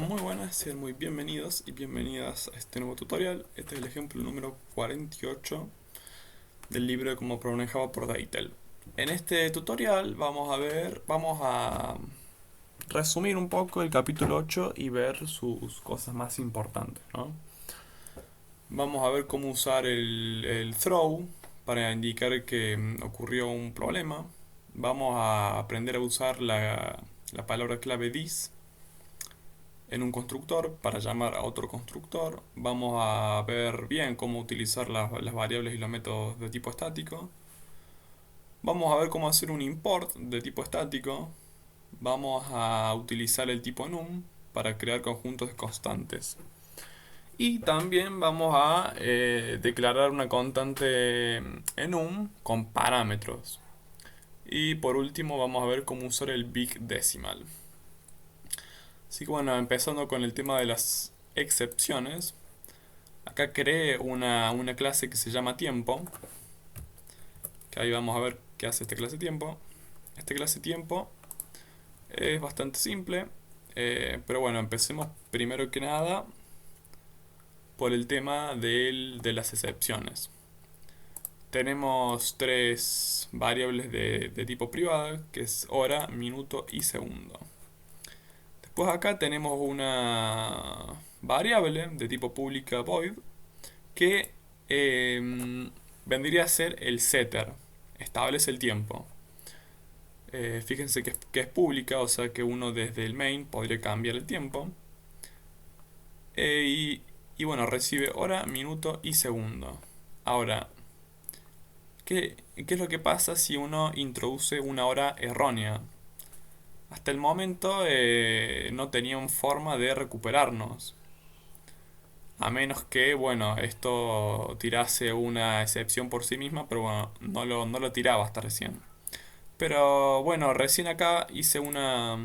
Muy buenas, sean muy bienvenidos y bienvenidas a este nuevo tutorial. Este es el ejemplo número 48 del libro de cómo programar Java por Deitel. En este tutorial vamos a resumir un poco el capítulo 8 y ver sus cosas más importantes, ¿no? Vamos a ver cómo usar el throw para indicar que ocurrió un problema. Vamos a aprender a usar la palabra clave this en un constructor para llamar a otro constructor. Vamos a ver bien cómo utilizar las variables y los métodos de tipo estático. Vamos a ver cómo hacer un import de tipo estático. Vamos a utilizar el tipo num para crear conjuntos de constantes. Y también vamos a declarar una constante enum con parámetros. Y por último vamos a ver cómo usar el big decimal. Así que bueno, empezando con el tema de las excepciones. Acá creé una clase que se llama tiempo. Que ahí vamos a ver qué hace esta clase tiempo. Esta clase tiempo es bastante simple. Pero bueno, empecemos primero que nada por el tema de las excepciones. Tenemos tres variables de tipo privada, que es hora, minuto y segundo. Después acá tenemos una variable de tipo pública void que vendría a ser el setter, establece el tiempo. Fíjense que es pública, o sea que uno desde el main podría cambiar el tiempo. Y bueno, recibe hora, minuto y segundo. Ahora, ¿qué es lo que pasa si uno introduce una hora errónea? Hasta el momento no tenían forma de recuperarnos. A menos que, bueno, esto tirase una excepción por sí misma, pero bueno, no lo tiraba hasta recién. Pero bueno, recién acá hice una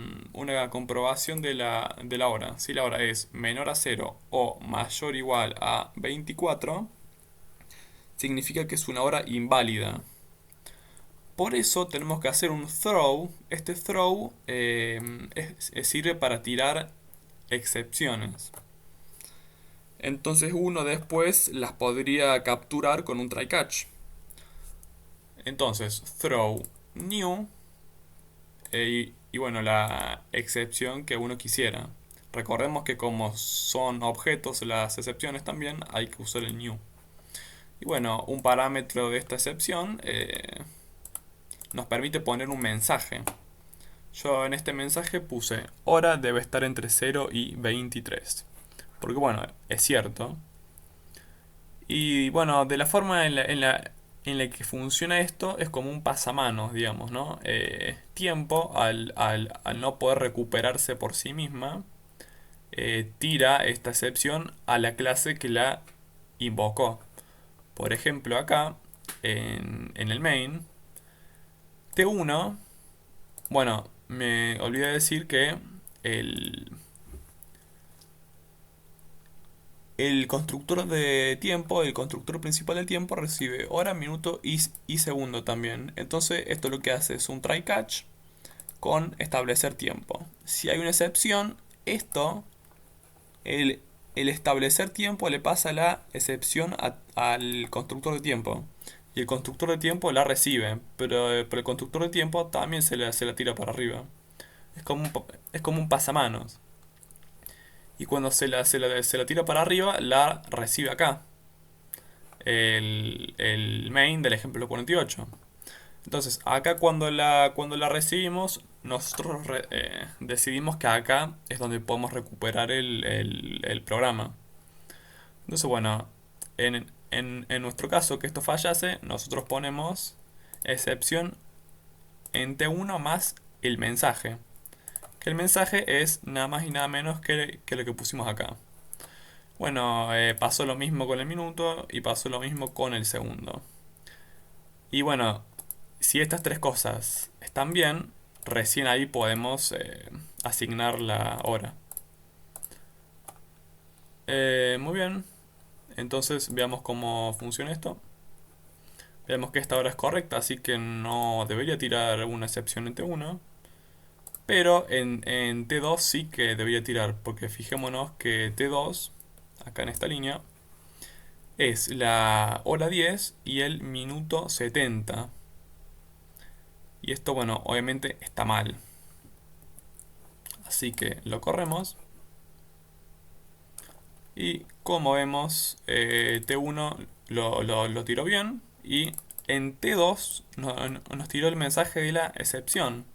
comprobación de la hora. Si la hora es menor a cero o mayor o igual a 24, significa que es una hora inválida. Por eso tenemos que hacer un throw. Este throw sirve para tirar excepciones. Entonces uno después las podría capturar con un try catch. Entonces, throw new y bueno, la excepción que uno quisiera. Recordemos que como son objetos las excepciones también, hay que usar el new. Y bueno, un parámetro de esta excepción nos permite poner un mensaje. Yo en este mensaje puse hora debe estar entre 0 y 23. Porque bueno, es cierto. Y bueno, de la forma en la que funciona esto es como un pasamanos, digamos, ¿no? Tiempo, al no poder recuperarse por sí misma, tira esta excepción a la clase que la invocó. Por ejemplo, acá, en el main, T1, bueno, me olvidé decir que el, el constructor de tiempo, el constructor principal del tiempo, recibe hora, minuto y segundo también. Entonces, esto lo que hace es un try catch con establecer tiempo. Si hay una excepción, el, el establecer tiempo le pasa la excepción al constructor de tiempo. Y el constructor de tiempo la recibe, pero el constructor de tiempo también se la tira para arriba. Es como un pasamanos. Y cuando se la tira para arriba, la recibe acá. El main del ejemplo 48. Entonces, acá cuando la recibimos, nosotros decidimos que acá es donde podemos recuperar el programa. Entonces, bueno, en nuestro caso que esto fallase, nosotros ponemos excepción en T1 más el mensaje. Que el mensaje es nada más y nada menos que lo que pusimos acá. Bueno, pasó lo mismo con el minuto y pasó lo mismo con el segundo. Y bueno, si estas tres cosas están bien, recién ahí podemos asignar la hora. Muy bien, entonces veamos cómo funciona esto. Vemos que esta hora es correcta, así que no debería tirar una excepción entre 1. Pero en T2 sí que debería tirar, porque fijémonos que T2, acá en esta línea, es la hora 10 y el minuto 70. Y esto, bueno, obviamente está mal. Así que lo corremos. Y como vemos, T1 lo tiró bien. Y en T2 nos tiró el mensaje de la excepción.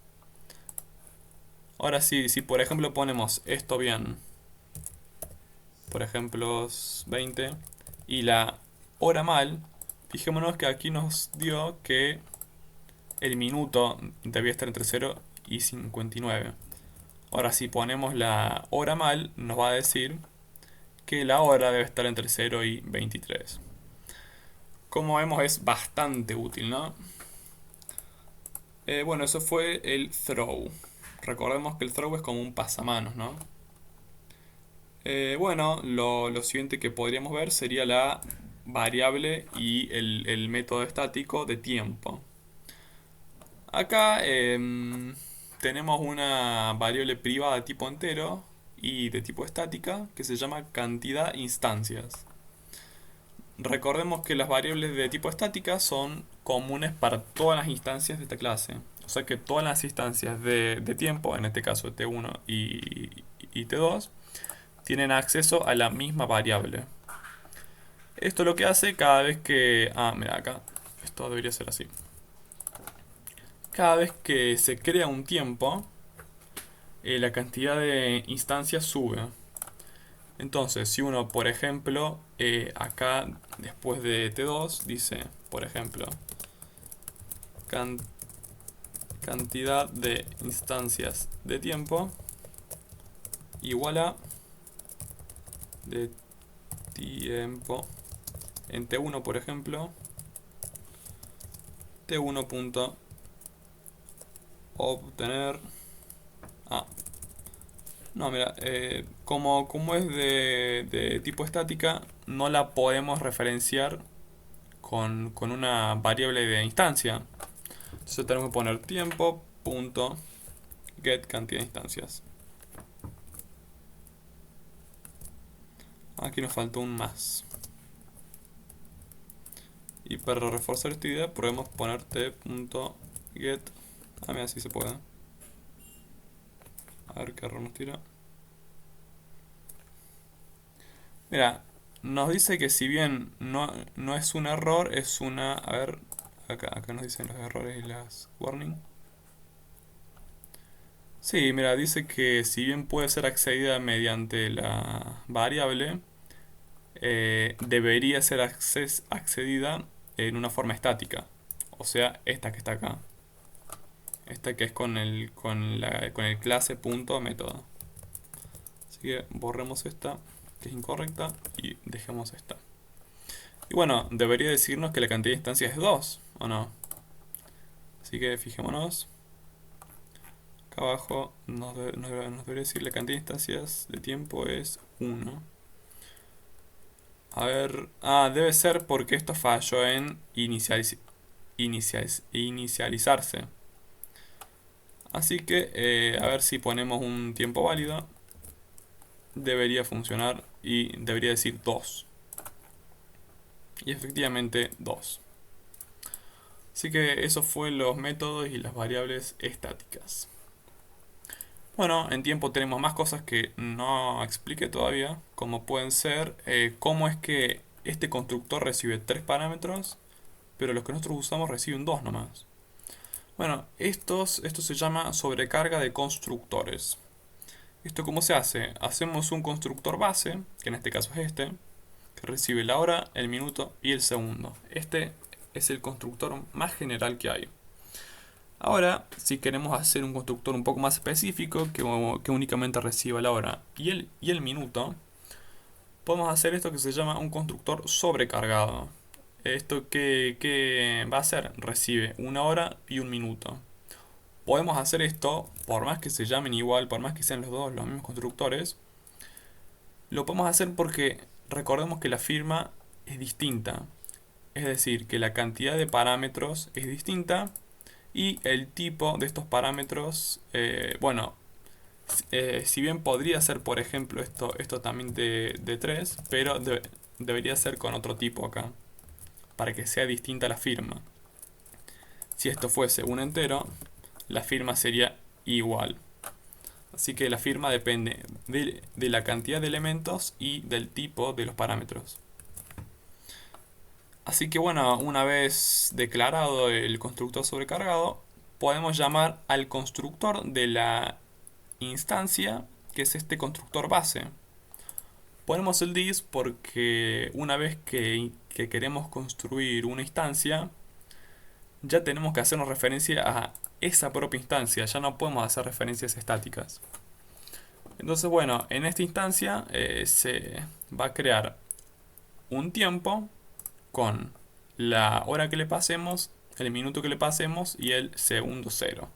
Ahora sí, si por ejemplo ponemos esto bien, por ejemplo 20, y la hora mal, fijémonos que aquí nos dio que el minuto debía estar entre 0 y 59. Ahora si ponemos la hora mal, nos va a decir que la hora debe estar entre 0 y 23. Como vemos es bastante útil, ¿no? Bueno, eso fue el throw. Recordemos que el throw es como un pasamanos, ¿no? Bueno, lo siguiente que podríamos ver sería la variable y el método estático de tiempo. Acá tenemos una variable privada de tipo entero y de tipo estática que se llama cantidad instancias. Recordemos que las variables de tipo estática son comunes para todas las instancias de esta clase. O sea que todas las instancias de tiempo, en este caso T1 y T2, tienen acceso a la misma variable. Esto lo que hace cada vez que... Ah, mira acá. Esto debería ser así. Cada vez que se crea un tiempo, la cantidad de instancias sube. Entonces, si uno, por ejemplo, acá después de T2 dice, por ejemplo, can- cantidad de instancias de tiempo igual a de tiempo en T1, por ejemplo, T1 punto obtener. Ah, no, mira, como es de tipo estática, no la podemos referenciar con una variable de instancia. Entonces tenemos que poner tiempo punto get cantidad de instancias. Aquí nos faltó un más. Y para reforzar esta idea podemos poner t.get. Ah, mira, así se puede. A ver qué error nos tira. Mira, nos dice que si bien no es un error, es una... A ver, acá nos dicen los errores y las warning. Sí, mira, dice que si bien puede ser accedida mediante la variable, debería ser accedida en una forma estática. O sea, esta que está acá. Esta que es con el clase punto método. Así que borremos esta, que es incorrecta, y dejemos esta. Y bueno, debería decirnos que la cantidad de instancias es 2, ¿o no? Así que fijémonos. Acá abajo nos debería decir la cantidad de instancias de tiempo es 1. A ver, debe ser porque esto falló en inicializarse. Así que, a ver si ponemos un tiempo válido. Debería funcionar y debería decir 2. Y efectivamente 2. Así que eso fue los métodos y las variables estáticas. Bueno, en tiempo tenemos más cosas que no expliqué todavía, como pueden ser cómo es que este constructor recibe 3 parámetros, pero los que nosotros usamos reciben 2 nomás. Bueno, esto se llama sobrecarga de constructores. ¿Esto cómo se hace? Hacemos un constructor base, que en este caso es este, que recibe la hora, el minuto y el segundo. Este es el constructor más general que hay. Ahora, si queremos hacer un constructor un poco más específico, que únicamente reciba la hora y el minuto, podemos hacer esto que se llama un constructor sobrecargado. ¿Esto qué va a hacer? Recibe una hora y un minuto. Podemos hacer esto, por más que se llamen igual, por más que sean los dos los mismos constructores, lo podemos hacer porque recordemos que la firma es distinta. Es decir, que la cantidad de parámetros es distinta Y el tipo de estos parámetros, bueno, si bien podría ser, por ejemplo, esto también de 3, pero debería ser con otro tipo acá, para que sea distinta la firma. Si esto fuese un entero, la firma sería igual. Así que la firma depende de la cantidad de elementos y del tipo de los parámetros. Así que bueno, una vez declarado el constructor sobrecargado, podemos llamar al constructor de la instancia, que es este constructor base. Ponemos el this porque una vez que queremos construir una instancia, ya tenemos que hacernos referencia a esa propia instancia, ya no podemos hacer referencias estáticas. Entonces bueno, en esta instancia se va a crear un tiempo con la hora que le pasemos, el minuto que le pasemos y el segundo cero.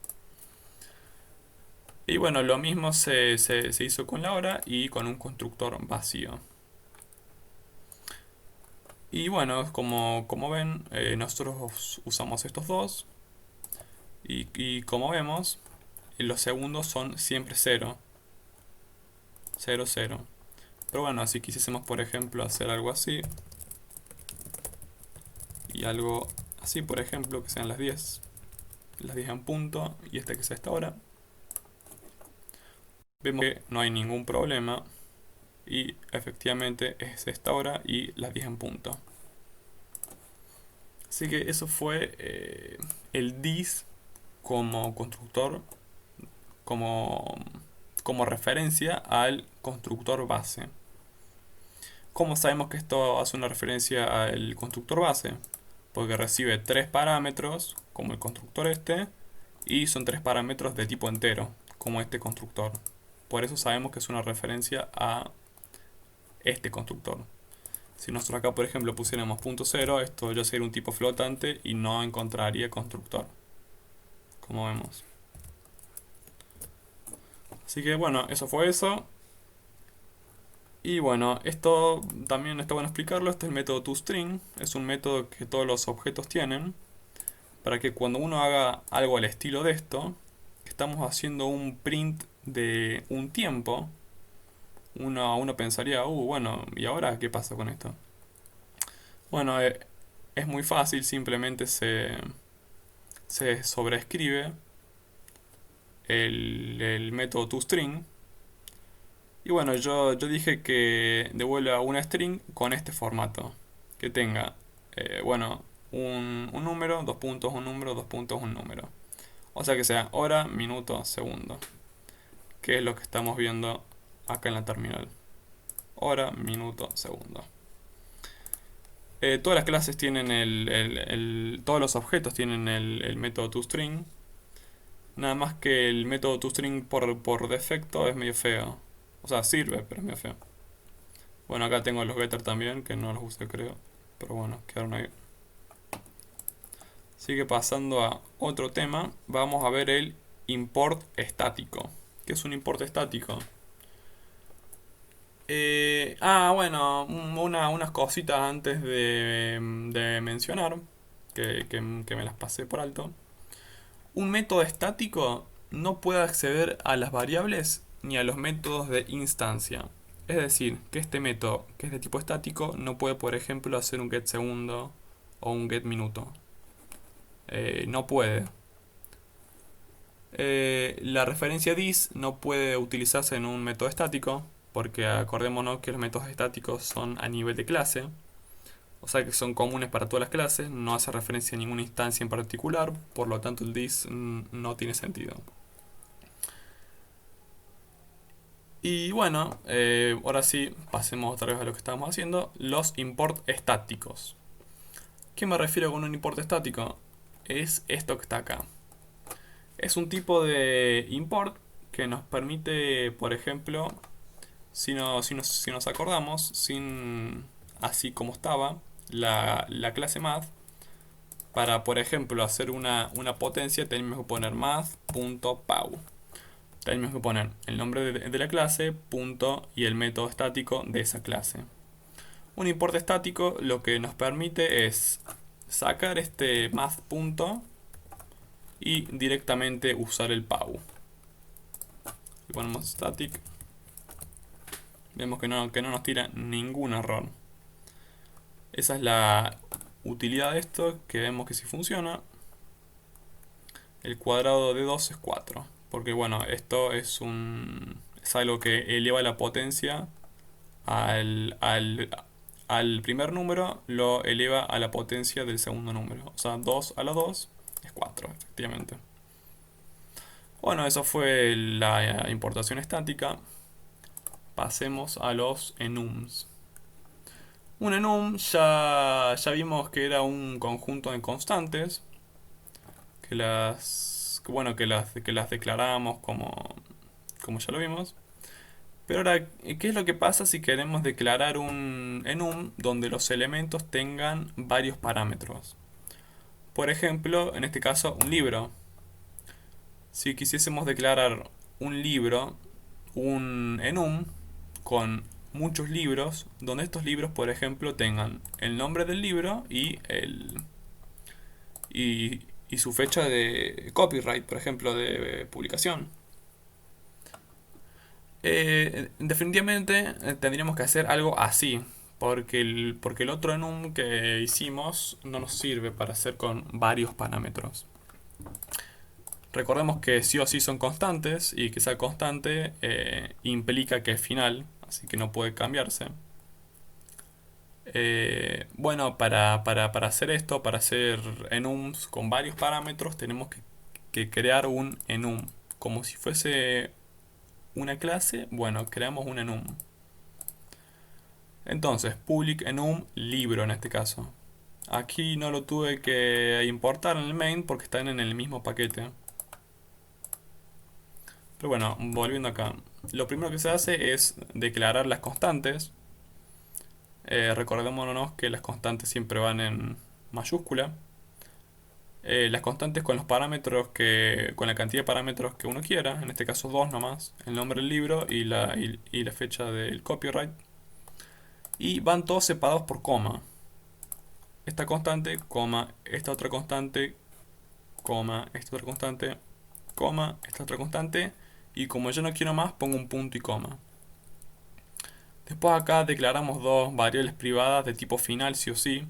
Y bueno, lo mismo se hizo con la hora y con un constructor vacío. Y bueno, como ven, nosotros usamos estos dos. Y como vemos, los segundos son siempre 0. 0, 0. Pero bueno, si quisiésemos, por ejemplo, hacer algo así. Y algo así, por ejemplo, que sean las 10. Las 10 en punto. Y esta que sea esta hora. Vemos que no hay ningún problema. Y efectivamente es esta hora y las 10 en punto. Así que eso fue el this como constructor, como, como referencia al constructor base. ¿Cómo sabemos que esto hace una referencia al constructor base? Porque recibe tres parámetros, como el constructor este, y son tres parámetros de tipo entero, como este constructor. Por eso sabemos que es una referencia a este constructor. Si nosotros acá, por ejemplo, pusiéramos .0, esto ya sería un tipo flotante y no encontraría constructor, como vemos. Así que bueno, eso fue eso. Y bueno, esto también está bueno explicarlo. Este es el método toString. Es un método que todos los objetos tienen. Para que cuando uno haga algo al estilo de esto, estamos haciendo un print de un tiempo. Uno pensaría, bueno, ¿y ahora qué pasa con esto? Bueno, es muy fácil, simplemente se sobreescribe el método toString. Y bueno, yo dije que devuelva una string con este formato. Que tenga, bueno, un número, dos puntos, un número, dos puntos, un número. O sea que sea hora, minuto, segundo. Que es lo que estamos viendo acá en la terminal. Hora, minuto, segundo. Todas las clases tienen todos los objetos tienen el método toString. Nada más que el método toString por defecto es medio feo. O sea, sirve, pero es medio feo. Bueno, acá tengo los getter también, que no los usé creo. Pero bueno, quedaron ahí. Así pasando a otro tema, vamos a ver el import estático. ¿Qué es un import estático? Bueno, unas cositas antes de mencionar, que me las pasé por alto. Un método estático no puede acceder a las variables ni a los métodos de instancia. Es decir, que este método, que es de tipo estático, no puede, por ejemplo, hacer un get segundo o un get minuto. No puede. La referencia this no puede utilizarse en un método estático, porque acordémonos que los métodos estáticos son a nivel de clase, o sea que son comunes para todas las clases, no hace referencia a ninguna instancia en particular, por lo tanto el this no tiene sentido. Y bueno, ahora sí, pasemos otra vez a lo que estábamos haciendo, los import estáticos. ¿Qué me refiero con un import estático? Es esto que está acá. Es un tipo de import que nos permite, por ejemplo, si nos acordamos, sin así como estaba, la clase math, para por ejemplo hacer una potencia tenemos que poner math.pow. Tenemos que poner el nombre de la clase, punto y el método estático de esa clase. Un import estático lo que nos permite es sacar este math punto y directamente usar el PAU. Y ponemos static. Vemos que no nos tira ningún error. Esa es la utilidad de esto, que vemos que si funciona. El cuadrado de 2 es 4. Porque bueno, esto es algo que eleva la potencia al, al, al primer número, lo eleva a la potencia del segundo número. O sea, 2 a la 2 es 4, efectivamente. Bueno, eso fue la importación estática. Pasemos a los enums. Un enum ya vimos que era un conjunto de constantes que las declaramos como ya lo vimos. Pero ahora, ¿qué es lo que pasa si queremos declarar un enum donde los elementos tengan varios parámetros? Por ejemplo, en este caso, un libro. Si quisiésemos declarar un libro, un enum con muchos libros, donde estos libros, por ejemplo, tengan el nombre del libro y su fecha de copyright, por ejemplo, de publicación. Definitivamente tendríamos que hacer algo así, porque el otro enum que hicimos no nos sirve para hacer con varios parámetros. Recordemos que sí o sí son constantes y que sea constante implica que es final, así que no puede cambiarse. Bueno, para hacer esto, para hacer enums con varios parámetros, tenemos que crear un enum. Como si fuese una clase, bueno, creamos un enum. Entonces, public enum libro en este caso. Aquí no lo tuve que importar en el main porque están en el mismo paquete. Pero bueno, volviendo acá. Lo primero que se hace es declarar las constantes. Recordémonos que las constantes siempre van en mayúscula. Las constantes con los parámetros con la cantidad de parámetros que uno quiera, en este caso dos nomás, el nombre del libro y la fecha del copyright. Y van todos separados por coma. Esta constante, coma, esta otra constante, coma, esta otra constante, coma, esta otra constante. Y como yo no quiero más, pongo un punto y coma. Después acá declaramos dos variables privadas de tipo final sí o sí.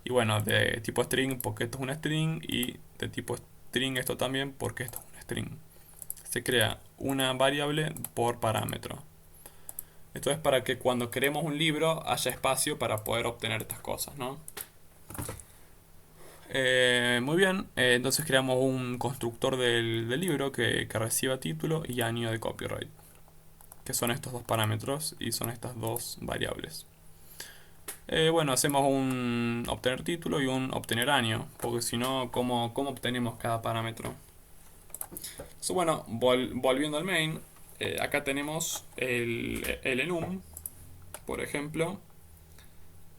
Y bueno, de tipo string porque esto es una string y de tipo string esto también porque esto es una string. Se crea una variable por parámetro. Esto es para que cuando creemos un libro haya espacio para poder obtener estas cosas, ¿no? Muy bien, entonces creamos un constructor del libro que reciba título y año de copyright, que son estos dos parámetros y son estas dos variables. Bueno, hacemos un obtener título y un obtener año, porque si no, ¿cómo obtenemos cada parámetro? So, bueno, volviendo al main, acá tenemos el enum, por ejemplo.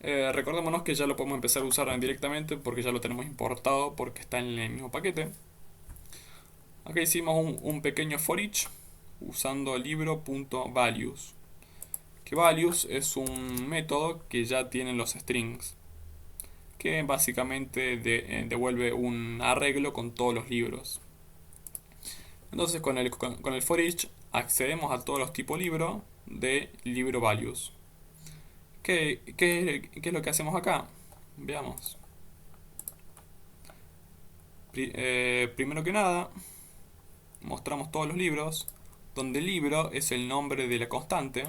Recordémonos que ya lo podemos empezar a usar directamente porque ya lo tenemos importado porque está en el mismo paquete. Acá hicimos un pequeño for each usando libro.values. Que values es un método que ya tiene los strings, que básicamente devuelve un arreglo con todos los libros. Entonces con el for each accedemos a todos los tipos libro de libro values. ¿Qué es lo que hacemos acá? Veamos. Primero que nada, mostramos todos los libros, donde el libro es el nombre de la constante.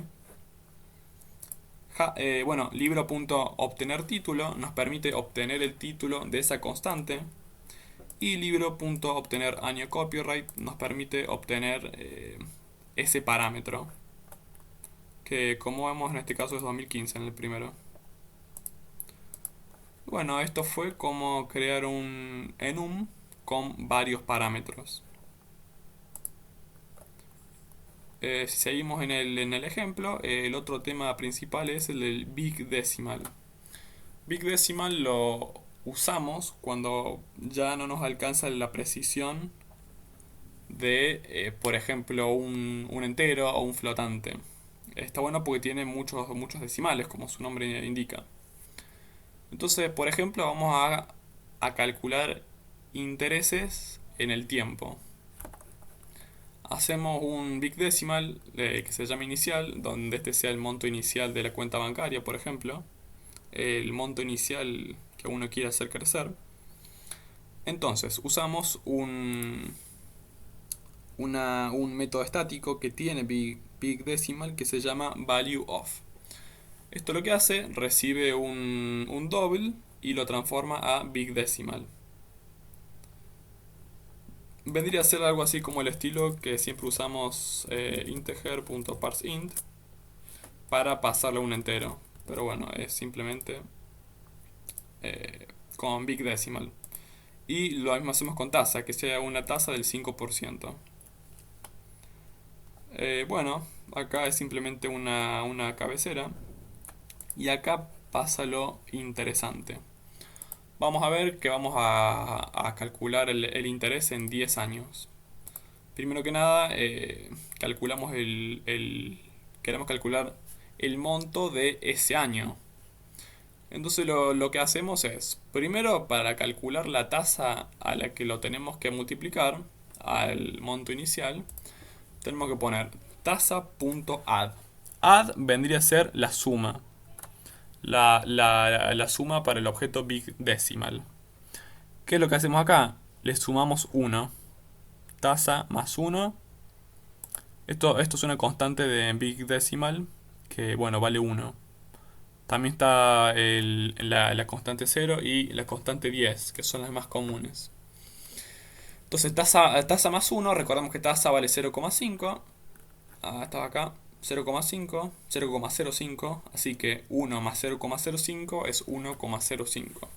Bueno, libro.obtener título nos permite obtener el título de esa constante. Y libro.obtener año copyright nos permite obtener ese parámetro. Que como vemos en este caso es 2015 en el primero. Bueno, esto fue como crear un enum con varios parámetros. Si seguimos en el ejemplo, el otro tema principal es el del Big Decimal. Big Decimal lo usamos cuando ya no nos alcanza la precisión de, por ejemplo, un entero o un flotante. Está bueno porque tiene muchos decimales, como su nombre indica. Entonces, por ejemplo, vamos a calcular intereses en el tiempo. Hacemos un big decimal que se llama inicial, donde este sea el monto inicial de la cuenta bancaria, por ejemplo, el monto inicial que uno quiere hacer crecer. Entonces, usamos un método estático que tiene big decimal que se llama value of. Esto lo que hace, recibe un double y lo transforma a big decimal. Vendría a ser algo así como el estilo que siempre usamos integer.parseInt para pasarle a un entero. Pero bueno, es simplemente con big decimal. Y lo mismo hacemos con tasa, que sea una tasa del 5%. Bueno, acá es simplemente una cabecera. Y acá pasa lo interesante. Vamos a ver que vamos a calcular el interés en 10 años. Primero que nada, calculamos queremos calcular el monto de ese año. Entonces lo que hacemos es, primero para calcular la tasa a la que lo tenemos que multiplicar al monto inicial, tenemos que poner tasa.add. Add vendría a ser la suma. La suma para el objeto big decimal. ¿Qué es lo que hacemos acá? Le sumamos 1. Tasa más 1. Esto es una constante de big decimal que, bueno, vale 1. También está la constante 0 y la constante 10, que son las más comunes. Entonces, tasa más 1, recordamos que tasa vale 0,5. Estaba acá, 0,5, 0,05. Así que 1 más 0,05 es 1,05.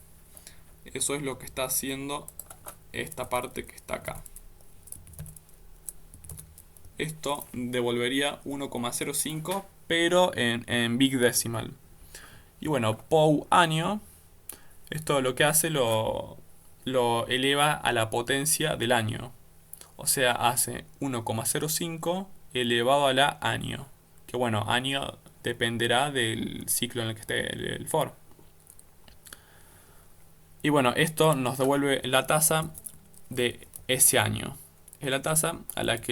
Eso es lo que está haciendo esta parte que está acá. Esto devolvería 1,05, pero en big decimal. Y bueno, POW año, esto lo que hace lo eleva a la potencia del año. O sea, hace 1,05 elevado a la año. Que bueno, año dependerá del ciclo en el que esté el for. Y bueno, esto nos devuelve la tasa de ese año. Es la tasa a la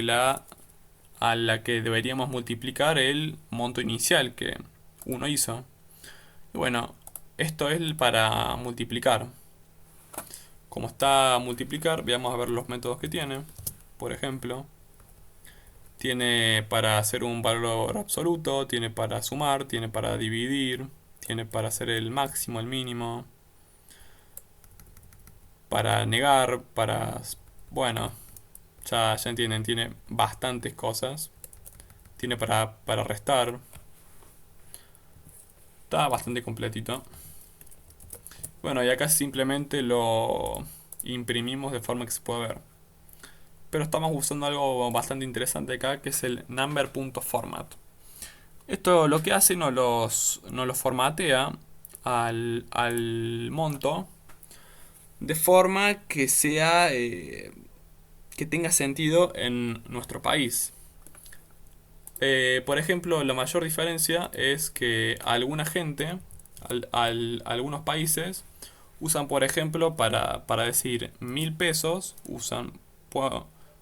que deberíamos multiplicar el monto inicial que uno hizo. Y bueno, esto es para multiplicar. Como está a multiplicar, veamos a ver los métodos que tiene. Por ejemplo, tiene para hacer un valor absoluto, tiene para sumar, tiene para dividir, tiene para hacer el máximo, el mínimo, para negar, bueno, ya entienden, tiene bastantes cosas. Tiene para restar. Está bastante completito. Bueno, y acá simplemente lo imprimimos de forma que se pueda ver. Pero estamos usando algo bastante interesante acá, que es el number.format. Esto lo que hace nos los formatea al monto de forma que sea que tenga sentido en nuestro país. Por ejemplo, la mayor diferencia es que alguna gente, algunos países, usan, por ejemplo, para decir 1000 pesos, usan,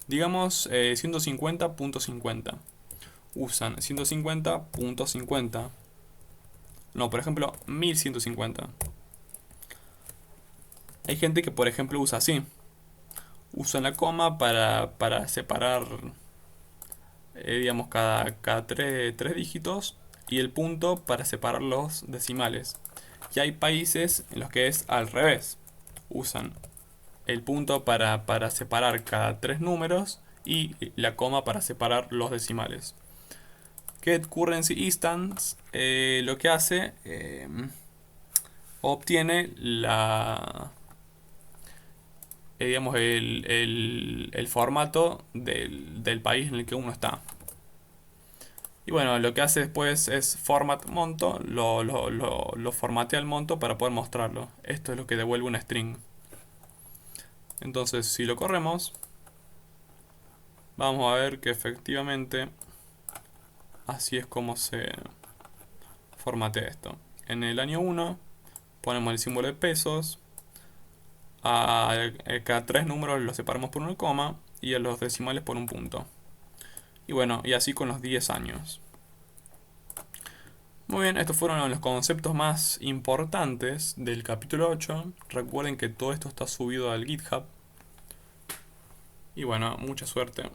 digamos, 150.50. Usan 150.50. No, por ejemplo, 1150. Hay gente que, por ejemplo, usa así. Usan la coma para separar, digamos, cada tres dígitos y el punto para separar los decimales. Y hay países en los que es al revés. Usan el punto para separar cada tres números y la coma para separar los decimales. getCurrencyInstance lo que hace, obtiene digamos, el formato del país en el que uno está. Y bueno, lo que hace después es format monto, lo formatea el monto para poder mostrarlo. Esto es lo que devuelve una string. Entonces, si lo corremos, vamos a ver que efectivamente así es como se formatea esto. En el año 1 ponemos el símbolo de pesos. cada tres números los separamos por una coma y a los decimales por un punto. Y bueno, y así con los 10 años. Muy bien, estos fueron los conceptos más importantes del capítulo 8. Recuerden que todo esto está subido al GitHub. Y bueno, mucha suerte.